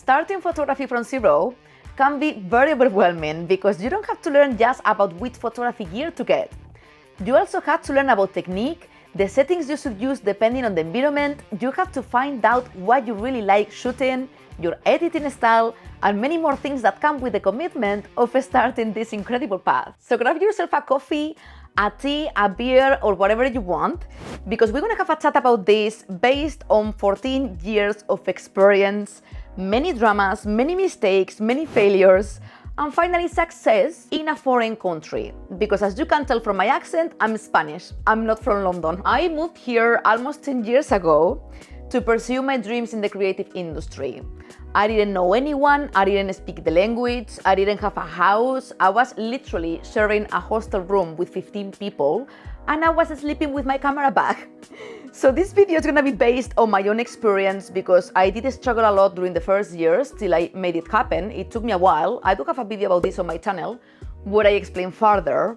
starting photography from zero can be very overwhelming because you don't have to learn just about which photography gear to get. You also have to learn about technique, the settings you should use depending on the environment. You have to find out what you really like shooting, your editing style, and many more things that come with the commitment of starting this incredible path. So grab yourself a coffee, a tea, a beer, or whatever you want, because we're gonna have a chat about this based on 14 years of experience, many dramas, many mistakes, many failures, and finally success in a foreign country. Because as you can tell from my accent, I'm Spanish. I'm not from London. I moved here almost 10 years ago to pursue my dreams in the creative industry. I didn't know anyone, I didn't speak the language, I didn't have a house. I was literally sharing a hostel room with 15 people, and I was sleeping with my camera bag. So this video is gonna be based on my own experience because I did struggle a lot during the first years till I made it happen. It took me a while. I do have a video about this on my channel where I explain further.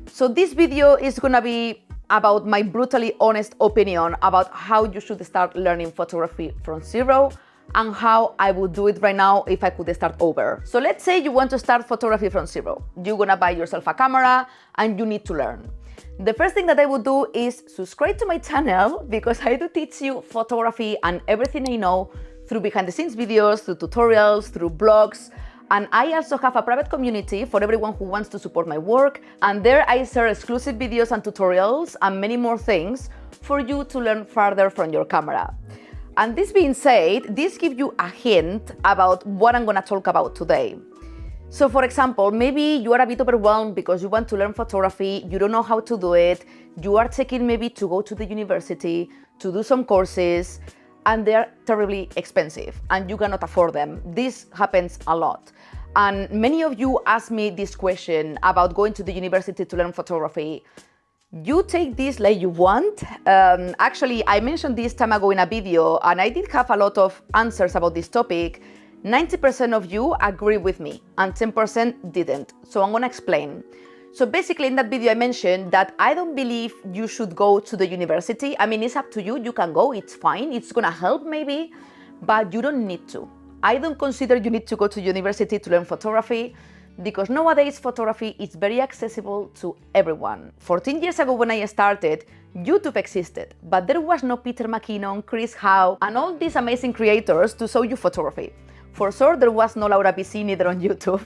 So this video is gonna be about my brutally honest opinion about how you should start learning photography from zero and how I would do it right now if I could start over. So let's say you want to start photography from zero. You're gonna buy yourself a camera and you need to learn. The first thing that I would do is subscribe to my channel because I do teach you photography and everything I know through behind the scenes videos, through tutorials, through blogs. And I also have a private community for everyone who wants to support my work. And there I share exclusive videos and tutorials and many more things for you to learn further from your camera. And this being said, this gives you a hint about what I'm gonna talk about today. So for example, maybe you are a bit overwhelmed because you want to learn photography, you don't know how to do it, you are checking maybe to go to the university, to do some courses, and they're terribly expensive and you cannot afford them. This happens a lot. And many of you ask me this question about going to the university to learn photography. You take this like you want. Actually, I mentioned this time ago in a video and I did have a lot of answers about this topic. 90% of you agree with me and 10% didn't. So I'm gonna explain. So basically in that video I mentioned that I don't believe you should go to the university. I mean, it's up to you, you can go, it's fine, it's gonna help maybe, but you don't need to. I don't consider you need to go to university to learn photography because nowadays photography is very accessible to everyone. 14 years ago when I started, YouTube existed, but there was no Peter McKinnon, Chris Howe, and all these amazing creators to show you photography. For sure, there was no Laura PC neither on YouTube.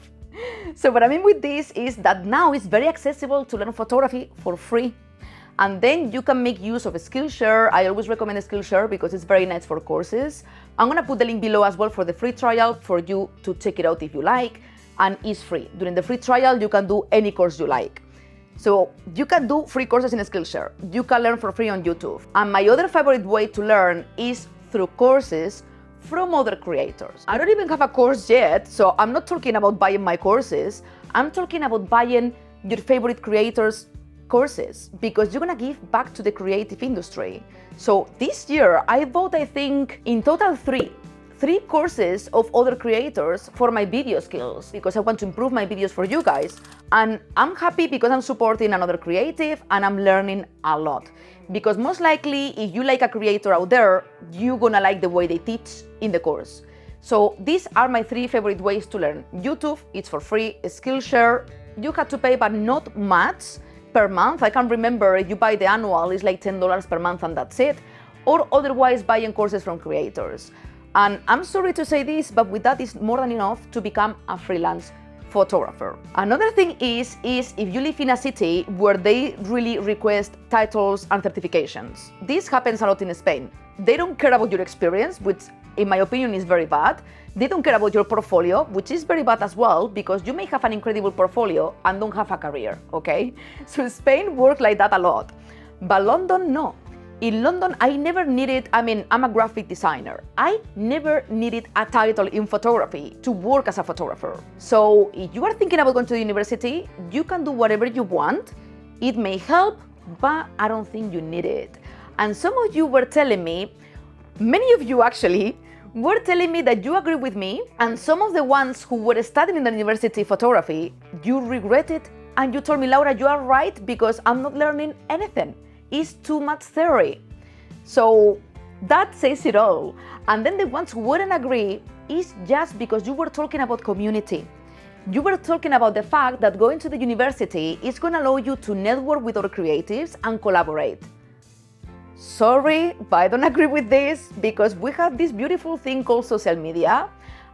So what I mean with this is that now it's very accessible to learn photography for free. And then you can make use of SKILLSHARE. I always recommend SKILLSHARE because it's very nice for courses. I'm gonna put the link below as well for the free trial for you to check it out if you like. And it's free. During the free trial, you can do any course you like. So you can do free courses in SKILLSHARE. You can learn for free on YouTube. And my other favorite way to learn is through courses from other creators. I don't even have a course yet, so I'm not talking about buying my courses. I'm talking about buying your favorite creators' courses because you're gonna give back to the creative industry. So this year, I bought, I think, in total three courses of other creators for my video skills because I want to improve my videos for you guys. And I'm happy because I'm supporting another creative and I'm learning a lot. Because most likely, if you like a creator out there, you're gonna like the way they teach in the course. So these are my three favorite ways to learn. YouTube, it's for free. SKILLSHARE, you have to pay, but not much per month. I can't remember, if you buy the annual, it's like $10 per month and that's it. Or otherwise buying courses from creators. And I'm sorry to say this, but with that is more than enough to become a freelance photographer. Another thing is if you live in a city where they really request titles and certifications. This happens a lot in Spain. They don't care about your experience, which in my opinion is very bad. They don't care about your portfolio, which is very bad as well, because you may have an incredible portfolio and don't have a career, okay? So Spain works like that a lot, but London, no. In London, I never needed, I'm a graphic designer. I never needed a title in photography to work as a photographer. So if you are thinking about going to the university, you can do whatever you want. It may help, but I don't think you need it. And some of you were telling me, many of you actually, were telling me that you agree with me, and some of the ones who were studying in the university photography, you regret it, and you told me, Laura, you are right, because I'm not learning anything. It's too much theory. So that says it all. And then the ones who wouldn't agree is just because you were talking about community. You were talking about the fact that going to the university is going to allow you to network with other creatives and collaborate. Sorry, but I don't agree with this, because we have this beautiful thing called social media.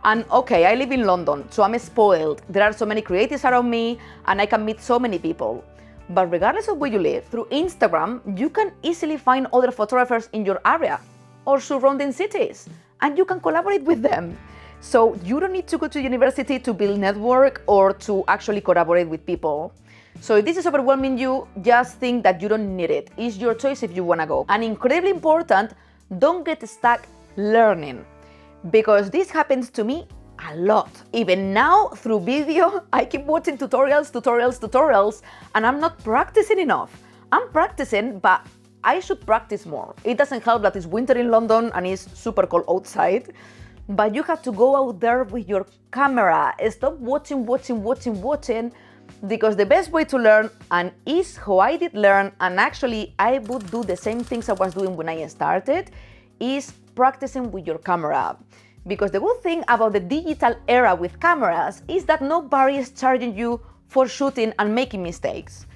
And okay, I live in London, so I'm spoiled. There are so many creatives around me and I can meet so many people. But regardless of where you live, through Instagram, you can easily find other photographers in your area or surrounding cities, and you can collaborate with them. So you don't need to go to university to build network or to actually collaborate with people. So if this is overwhelming you, just think that you don't need it. It's your choice if you want to go. And incredibly important, don't get stuck learning, because this happens to me a lot. Even now, through video, I keep watching tutorials, and I'm not practicing enough. I'm practicing, but I should practice more. It doesn't help that it's winter in London and it's super cold outside, but you have to go out there with your camera. Stop watching, because the best way to learn, and is how I did learn, and actually I would do the same things I was doing when I started, is practicing with your camera. Because the good thing about the digital era with cameras is that nobody is charging you for shooting and making mistakes.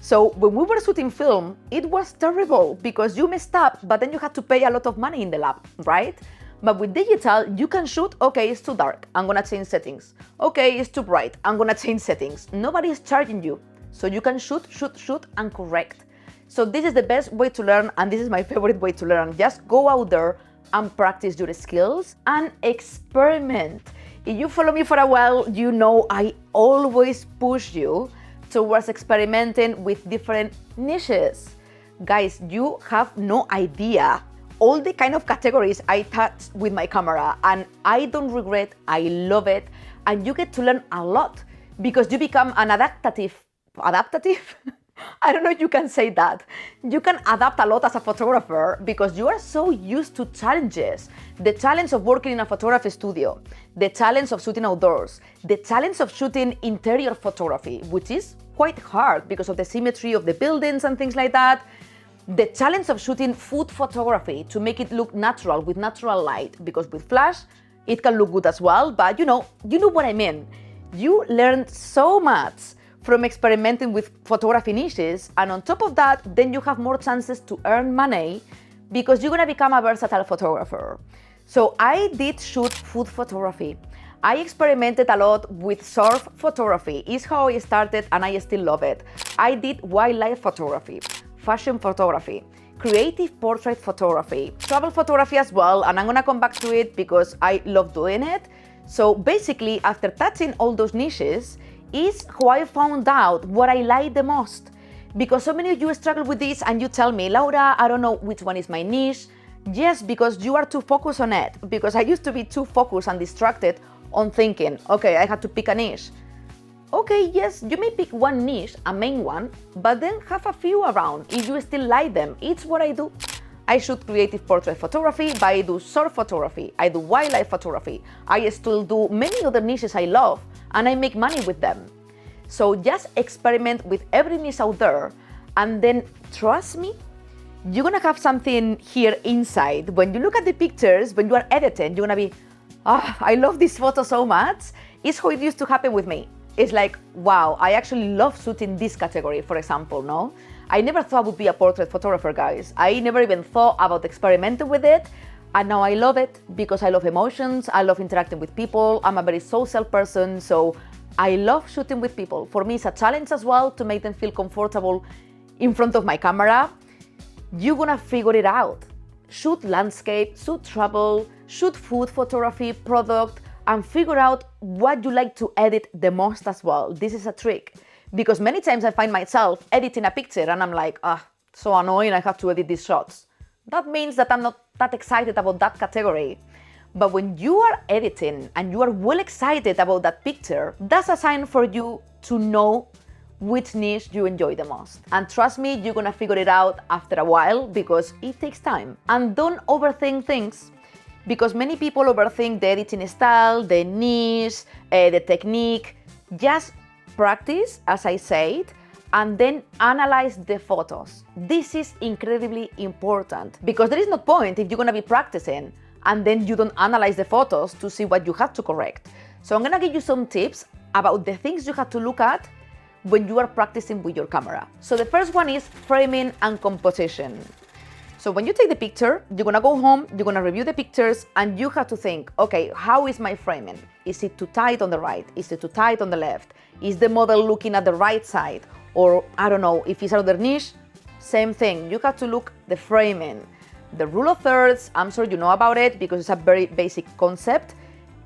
So when we were shooting film, it was terrible because you messed up, but then you had to pay a lot of money in the lab, right? But with digital, you can shoot, okay, it's too dark, I'm gonna change settings. Okay, it's too bright, I'm gonna change settings. Nobody is charging you. So you can shoot and correct. So this is the best way to learn, and this is my favorite way to learn. Just go out there and practice your skills and experiment. If you follow me for a while, you know I always push you towards experimenting with different niches. Guys, you have no idea all the kind of categories I touch with my camera, and I don't regret, I love it, and you get to learn a lot because you become an adaptative? I don't know if you can say that. You can adapt a lot as a photographer because you are so used to challenges. The challenge of working in a photography studio, the challenge of shooting outdoors, the challenge of shooting interior photography, which is quite hard because of the symmetry of the buildings and things like that. The challenge of shooting food photography to make it look natural with natural light, because with flash, it can look good as well, but you know what I mean. You learn so much from experimenting with photography niches, and on top of that, then you have more chances to earn money because you're gonna become a versatile photographer. So I did shoot food photography. I experimented a lot with surf photography. It's how I started and I still love it. I did wildlife photography, fashion photography, creative portrait photography, travel photography as well, and I'm gonna come back to it because I love doing it. So basically, after touching all those niches, is how I found out what I like the most. Because so many of you struggle with this and you tell me, Laura, I don't know which one is my niche. Yes, because you are too focused on it. Because I used to be too focused and distracted on thinking, okay, I had to pick a niche. Okay, yes, you may pick one niche, a main one, but then have a few around if you still like them. It's what I do. I shoot creative portrait photography, but I do surf photography, I do wildlife photography. I still do many other niches I love, and I make money with them. So just experiment with every niche out there, and then trust me, you're gonna have something here inside. When you look at the pictures, when you are editing, you're gonna be, I love this photo so much. It's how it used to happen with me. It's like, wow, I actually love shooting this category, for example, no? I never thought I would be a portrait photographer, guys. I never even thought about experimenting with it, and now I love it because I love emotions, I love interacting with people, I'm a very social person, so I love shooting with people. For me, it's a challenge as well to make them feel comfortable in front of my camera. You're gonna figure it out. Shoot landscape, shoot travel, shoot food photography, product, and figure out what you like to edit the most as well. This is a trick. Because many times I find myself editing a picture and I'm like, so annoying, I have to edit these shots. That means that I'm not that excited about that category. But when you are editing and you are well excited about that picture, that's a sign for you to know which niche you enjoy the most. And trust me, you're gonna figure it out after a while because it takes time. And don't overthink things, because many people overthink the editing style, the niche, the technique. Just practice, as I said, and then analyze the photos. This is incredibly important because there is no point if you're gonna be practicing and then you don't analyze the photos to see what you had to correct. So I'm gonna give you some tips about the things you have to look at when you are practicing with your camera. So the first one is framing and composition. So when you take the picture, you're gonna go home, you're gonna review the pictures, and you have to think, okay, how is my framing? Is it too tight on the right? Is it too tight on the left? Is the model looking at the right side? Or I don't know, if it's another niche, same thing. You have to look the framing. The rule of thirds, I'm sure you know about it because it's a very basic concept,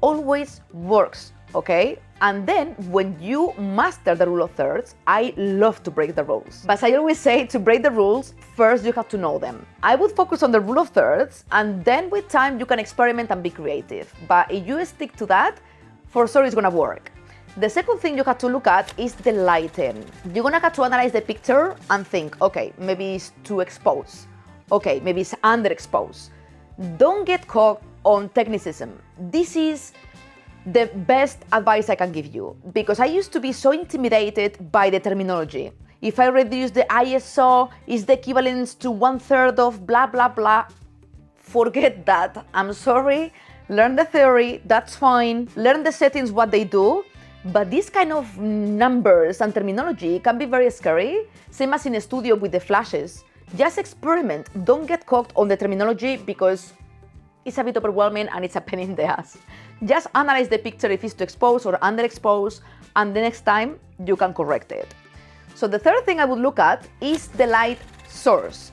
always works, okay? And then when you master the rule of thirds, I love to break the rules. But as I always say, to break the rules, first you have to know them. I would focus on the rule of thirds, and then with time you can experiment and be creative. But if you stick to that, for sure it's gonna work. The second thing you have to look at is the lighting. You're gonna have to analyze the picture and think, okay, maybe it's too exposed. Okay, maybe it's underexposed. Don't get caught on technicism. This is the best advice I can give you, because I used to be so intimidated by the terminology. If I reduce the ISO, is the equivalent to 1/3 of blah, blah, blah. Forget that. I'm sorry. Learn the theory, that's fine. Learn the settings, what they do. But this kind of numbers and terminology can be very scary, same as in a studio with the flashes. Just experiment. Don't get caught on the terminology because it's a bit overwhelming and it's a pain in the ass. Just analyze the picture if it's too exposed or underexposed, and the next time you can correct it. So the third thing I would look at is the light source.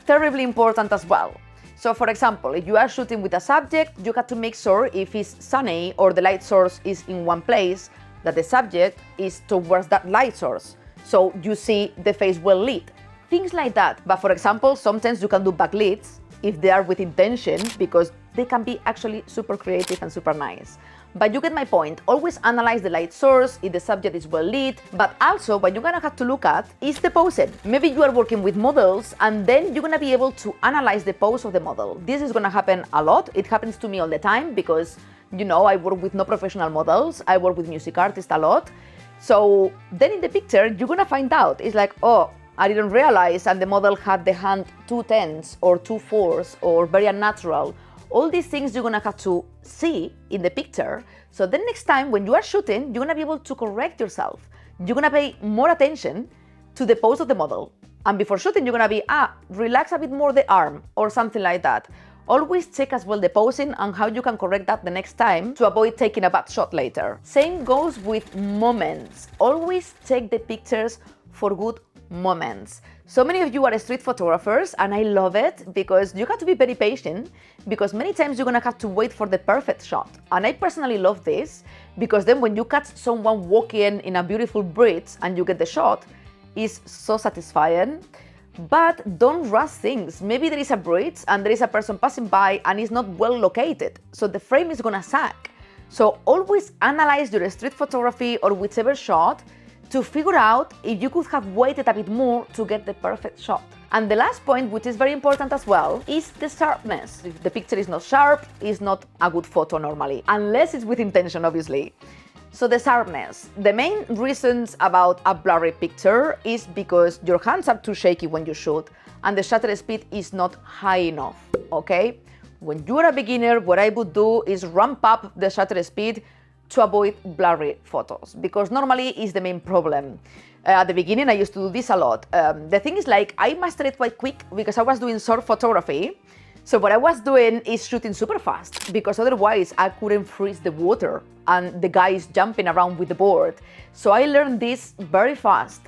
Terribly important as well. So for example, if you are shooting with a subject, you have to make sure if it's sunny or the light source is in one place, that the subject is towards that light source, so you see the face well lit. Things like that. But for example, sometimes you can do backlights if they are with intention, because they can be actually super creative and super nice. But you get my point. Always analyze the light source, if the subject is well lit, but also what you're gonna have to look at is the posing. Maybe you are working with models and then you're gonna be able to analyze the pose of the model. This is gonna happen a lot. It happens to me all the time because, you know, I work with no professional models. I work with music artists a lot. So then in the picture, you're gonna find out. It's like, oh, I didn't realize, and the model had the hand 2/10 or 2/4 or very unnatural. All these things you're gonna have to see in the picture. So then next time when you are shooting, you're gonna be able to correct yourself. You're gonna pay more attention to the pose of the model. And before shooting, you're gonna be, relax a bit more the arm or something like that. Always check as well the posing and how you can correct that the next time to avoid taking a bad shot later. Same goes with moments. Always take the pictures for good moments. So many of you are street photographers, and I love it because you have to be very patient, because many times you're gonna have to wait for the perfect shot. And I personally love this because then when you catch someone walking in a beautiful bridge and you get the shot, it's so satisfying. But don't rush things. Maybe there is a bridge and there is a person passing by and it's not well located, so the frame is gonna sag. So always analyze your street photography or whichever shot to figure out if you could have waited a bit more to get the perfect shot. And the last point, which is very important as well, is the sharpness. If the picture is not sharp, it's not a good photo normally, unless it's with intention, obviously. So the sharpness. The main reasons about a blurry picture is because your hands are too shaky when you shoot and the shutter speed is not high enough, okay? When you're a beginner, what I would do is ramp up the shutter speed to avoid blurry photos, because normally it's the main problem. At the beginning, I used to do this a lot. The thing is, like, I mastered it quite quick because I was doing short photography. So what I was doing is shooting super fast, because otherwise I couldn't freeze the water and the guy is jumping around with the board. So I learned this very fast.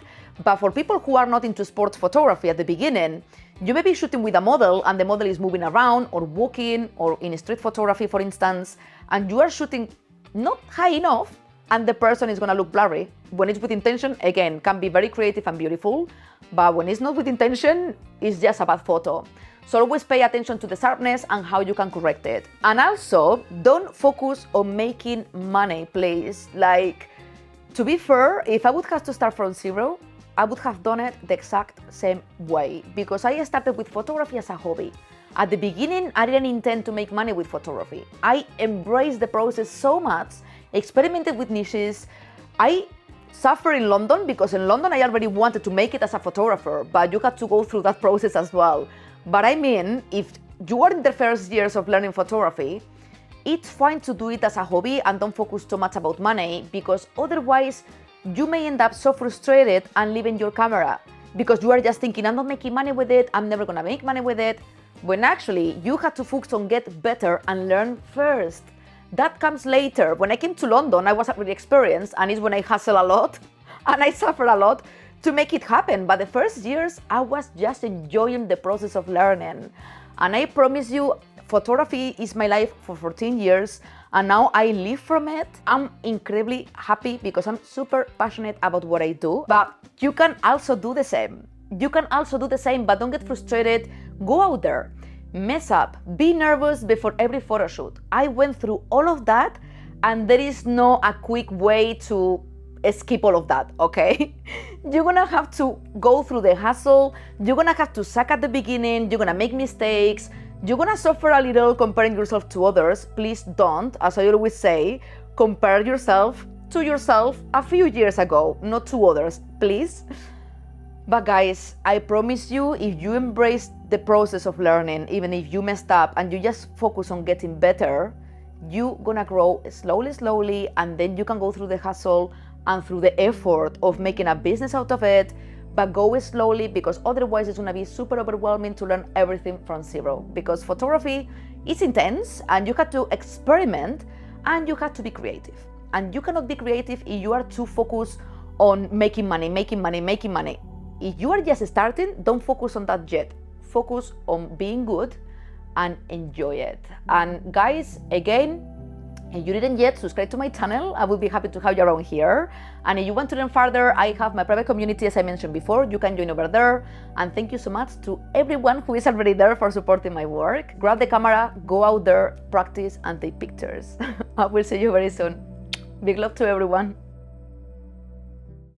But for people who are not into sports photography at the beginning, you may be shooting with a model and the model is moving around or walking, or in street photography, for instance, and you are shooting not high enough and the person is gonna look blurry. When it's with intention, again, can be very creative and beautiful, but when it's not with intention, it's just a bad photo. So always pay attention to the sharpness and how you can correct it. And also, don't focus on making money, please. Like, to be fair, if I would have to start from zero, I would have done it the exact same way, because I started with photography as a hobby. At the beginning, I didn't intend to make money with photography. I embraced the process so much, experimented with niches. I suffered in London because in London I already wanted to make it as a photographer, but you had to go through that process as well. But I mean, if you are in the first years of learning photography, it's fine to do it as a hobby and don't focus too much about money, because otherwise you may end up so frustrated and leaving your camera because you are just thinking, I'm not making money with it, I'm never gonna make money with it, when actually you have to focus on get better and learn first. That comes later. When I came to London, I wasn't really experienced, and it's when I hustle a lot and I suffer a lot to make it happen. But the first years, I was just enjoying the process of learning. And I promise you, photography is my life for 14 years, and now I live from it. I'm incredibly happy because I'm super passionate about what I do, but you can also do the same. You can also do the same, but don't get frustrated. Go out there, mess up, be nervous before every photo shoot. I went through all of that, and there is no a quick way to skip all of that, okay? You're gonna have to go through the hustle, you're gonna have to suck at the beginning, you're gonna make mistakes, you're gonna suffer a little comparing yourself to others. Please don't, as I always say, compare yourself to yourself a few years ago, not to others, please. But guys, I promise you, if you embrace the process of learning, even if you messed up and you just focus on getting better, you're gonna grow slowly, and then you can go through the hustle and through the effort of making a business out of it, but go slowly, because otherwise it's gonna be super overwhelming to learn everything from zero. Because photography is intense, and you have to experiment, and you have to be creative. And you cannot be creative if you are too focused on making money. If you are just starting, don't focus on that yet. Focus on being good and enjoy it. And guys, again, if you didn't yet subscribe to my channel, I will be happy to have you around here. And if you want to learn further, I have my private community, as I mentioned before. You can join over there. And thank you so much to everyone who is already there for supporting my work. Grab the camera, go out there, practice, and take pictures. I will see you very soon. Big love to everyone.